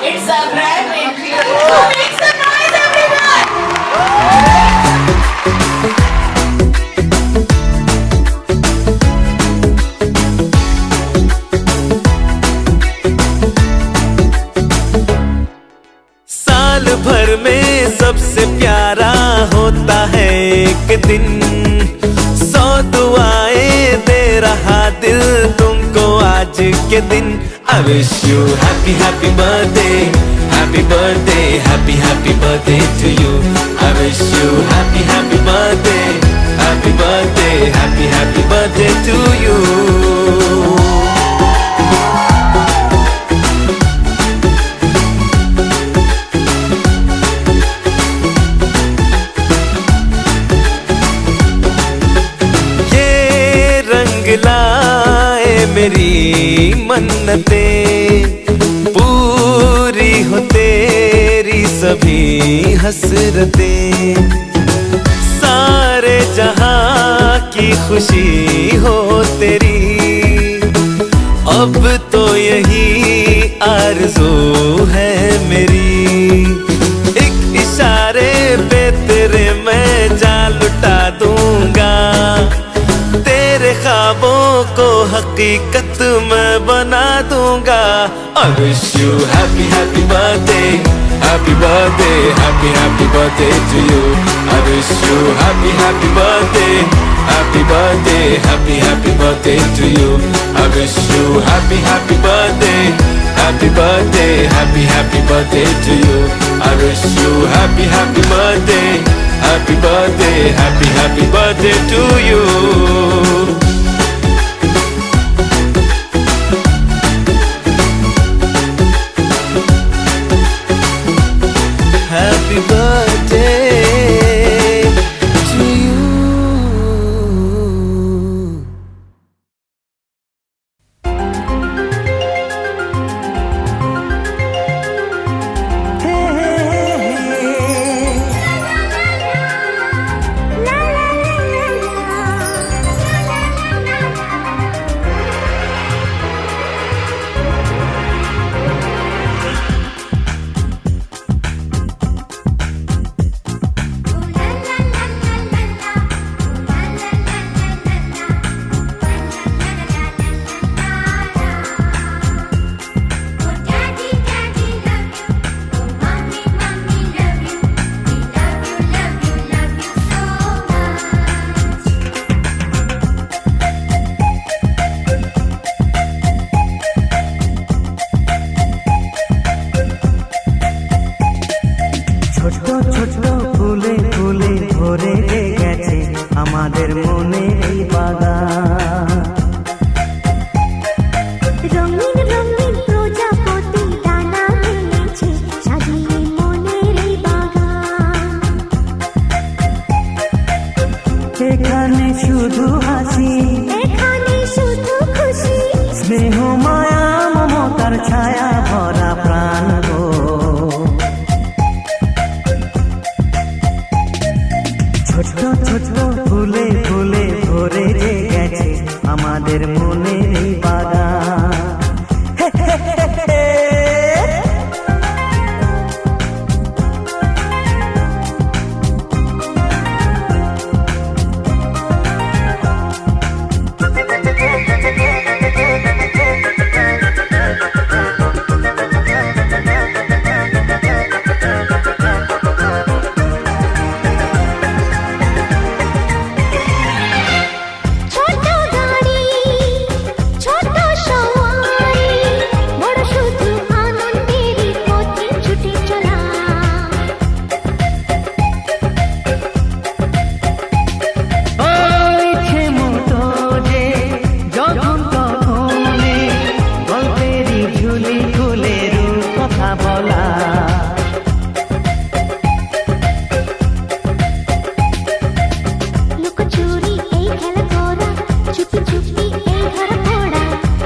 It's a brand entry. Make some noise, everyone! साल भर में सबसे प्यारा होता है एक दिन, 100 दुआएं दे रहा दिल तुमको आज के दिन। I wish you happy happy birthday, happy birthday, happy happy birthday to you. I wish you happy happy birthday, happy birthday, happy happy birthday to you. लाए मेरी मन्नतें, पूरी हो तेरी सभी हसरतें, सारे जहां की खुशी हो तेरी, अब तो यही आरज़ू है मेरी। एक इशारे पे तेरे मैं जान लुटा दूंगा, तेरे ख्वाबों को हकीकत मैं बना दूंगा। I wish you happy happy birthday, happy birthday, happy happy birthday to you. I wish you happy happy birthday, happy birthday, happy happy birthday to you. I wish you happy happy birthday, happy birthday, happy happy birthday to you. I wish you happy happy birthday, happy birthday, happy happy birthday to you. Happy birthday to you. আমাদের মনে এই বাগান, রঙিন রঙিন প্রজাপতি ডানা মেলেছে সাজিয়ে মনের এই বাগান। এখানে শুধু হাসি, এখানে শুধু খুশি, স্নেহ মায়া মমতার ছায়া ভরা প্রাণ গো। ছোট ছোট ফুলে ফুলে ভরে যে গেছে আমাদের মনে এই বাগান। ছোট গাড়ি ছোট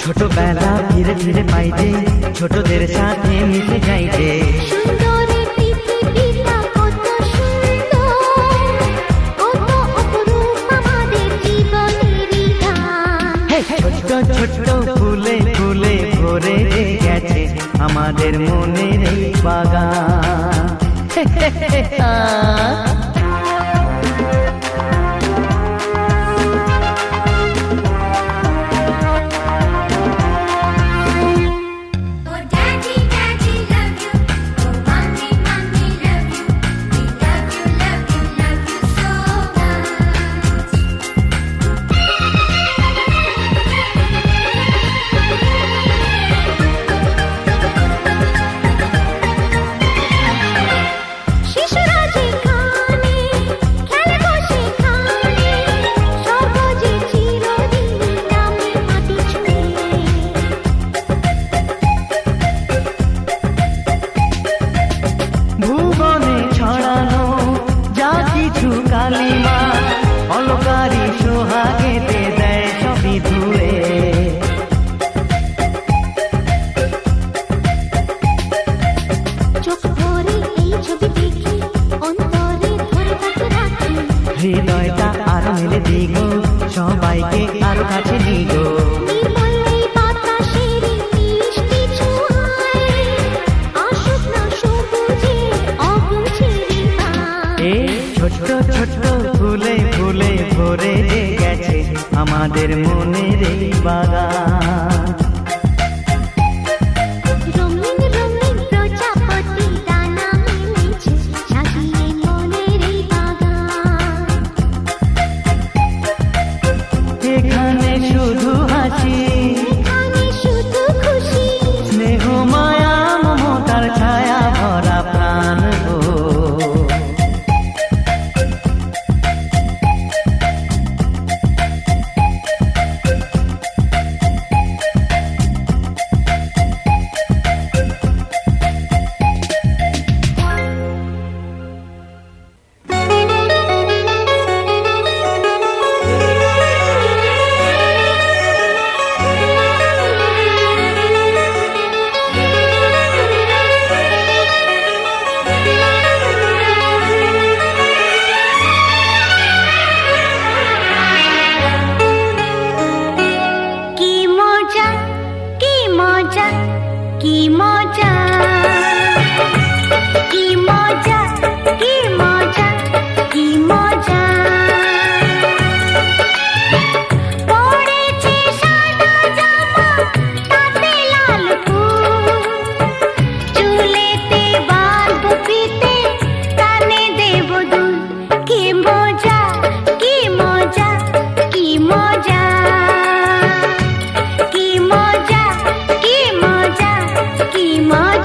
ছোটবেলা ফিরে ফিরে পাই যে, ছোটদের সাথে মিশে যাই যে। সুন্দরের পৃথিবীটা কত সুন্দর, কত অপরূপ আমাদের জীবনেরই গান। ছোট্ট ছোট্ট ফুলে ফুলে ভরে গেছে আমাদের মনের এই বাগান। Oh daddy, daddy love you. Oh mommy, mommy love you. We love you, love you, love you so much. শিশুরা যেখানে খেলে সেখানে, স্বর্গ যে চিরদিন নামে মাটি ছুঁয়ে। ভুবনে ছড়ানো যা কিছু কালিমা, অলকারি সোহাগেতে দেয় সবই ধুয়ে। চোখ ভরে এই ছবি দেখি, অন্তরে ধরে তাকে রাখি। হৃদয়টা আরো মেলে দিগো, সবাইকে আরো কাছে নিগো। নির্মল এই বাতাসের মিষ্টি ছোঁয়ায়, আসুক না সবুজে অবুঝের গান। এ ছোট্ট ছোট্ট ফুলে ফুলে ভরে গেছে আমাদের মনের এই বাগান। রঙিন রঙিন প্রজাপতি ডানা মেলেছে, সাজিয়ে মনের এই বাগান। এখানে শুধু হাসি, এখানে শুধু খুশি, স্নেহ মায়া মমতার ছায়া ভরা প্রাণ গো। কি মজা কি মজা কি মজা, কি মজা কি মজা কি মজা। পড়েছে সাদা জামা, তাতে লাল ফুল, চুলেতে বাঁধবো ফিতে, কানে দেব দুল। কি মজা কি মজা কি মজা, কি মজা কি মজা কি মজা।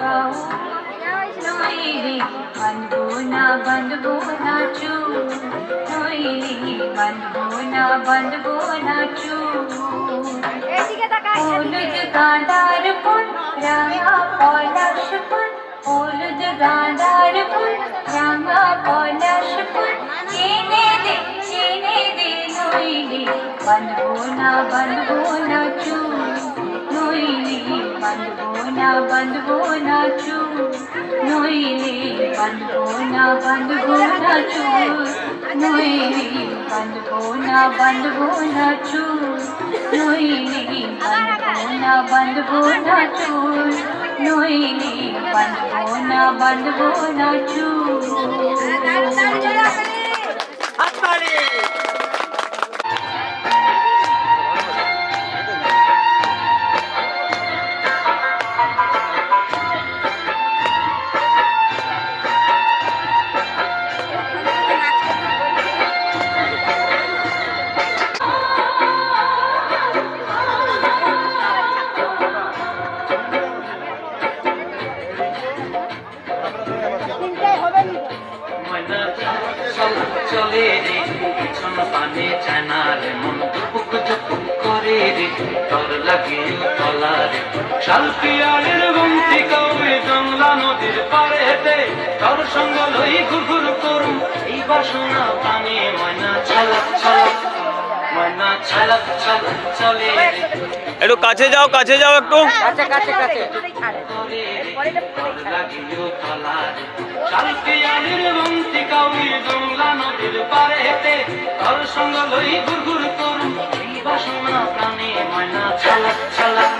বাহু নইলে বাঁধবো না চুল নইলে বাঁধবো না চুল হলুদ গাঁদার ফুল রাঙা পলাশ ফুল হলুদ গাঁদার ফুল রাঙা পলাশ ফুল এনে দে নইলে বাঁধবো না চুল নইলে বাঁধবো না চুল নইলে বাঁধবো না চুল নইলে বাঁধবো না চুল নইলে বাঁধবো না চুল নইলে বাঁধবো না চুল চলে রে পিছন পানে চায়নারে মন টুকুক টুকুক করে রে তোর লাগে তলা রে শালপিয়ালের বন্তি কবে জংলা নদীর পারে হেঁটে তোর সঙ্গ লই ঘুরঘুর করুম এই বাসনা পানে ময়না ছালাক ছালাক ময়না ছালাক ছালাক চলে রে একটু কাছে যাও একটু শালপিয়ালের বন্তি কবে জংলা নদীর পারে হেঁটে তোর সঙ্গ লই ঘুরঘুর করুম এই বাসনা পানে ময়না ছালাক ছালাক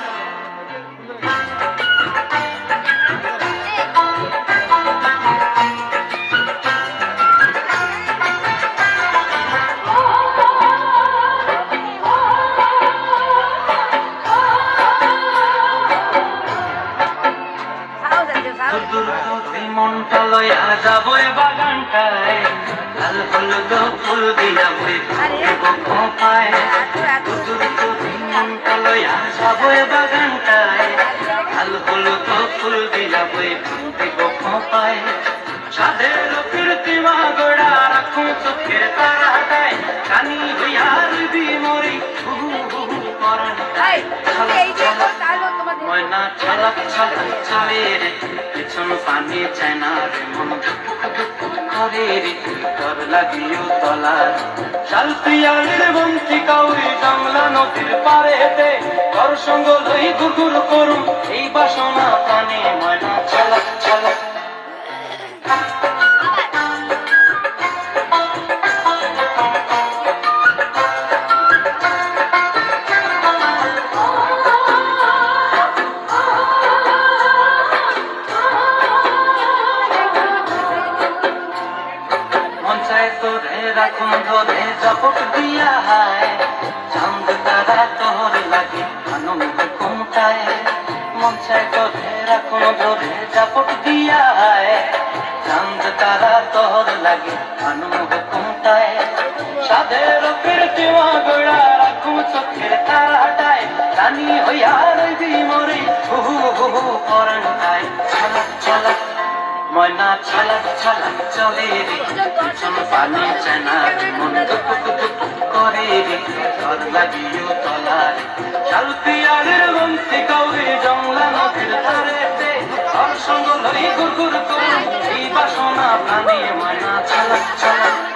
মনটা লয়া যাবো বাগানটায় লাল হলুদ ফুল দিয়া পায় মনটা লয়া যাবো বাগানটায় লাল হলুদ ফুল দিয়া পায় সাধের কীর্তিমা গোড়া রাখুন চোখের তারাটায় কানি হইয়ার বিমরি ময়না ছালাক ছালাক চলে রে পিছন পানি চায় না রে মন করে রে তোর লাগিও তলার শালপিয়ালের বন্তি কাউরি জংলা নদীর পারে হেঁটে তোর সঙ্গ লই ঘুরঘুর করুম এই বাসনা পানে ময়না ছালাক ছালাক রাখুন ধরে জপট দিয়া হায় চাঁদ তারা তোর লাগে আনন্দ ঘুমটায় মন চায় তোরে রাখুন ধরে জপট দিয়া হায় চাঁদ তারা তোর লাগে আনন্দ ঘুমটায় সাধের কীর্তিমা গোড়া রাখুন চোখের তারাটায় রানী হইয়া রইবি মরে হু পরাণটায় ছালাক ছালাক ময়না ছালাক ছালাক চলে রে পিছন পানি চায়না মন টুকুক টুকুক করে রে তোর লাগিও তলা রে শালপিয়ালের বন্তি কাউরি জংলা নদীর ধারেতে তোর সঙ্গ লই ঘুরঘুর করুম এই বাসনা প্রাণে ময়না ছালাক ছালাক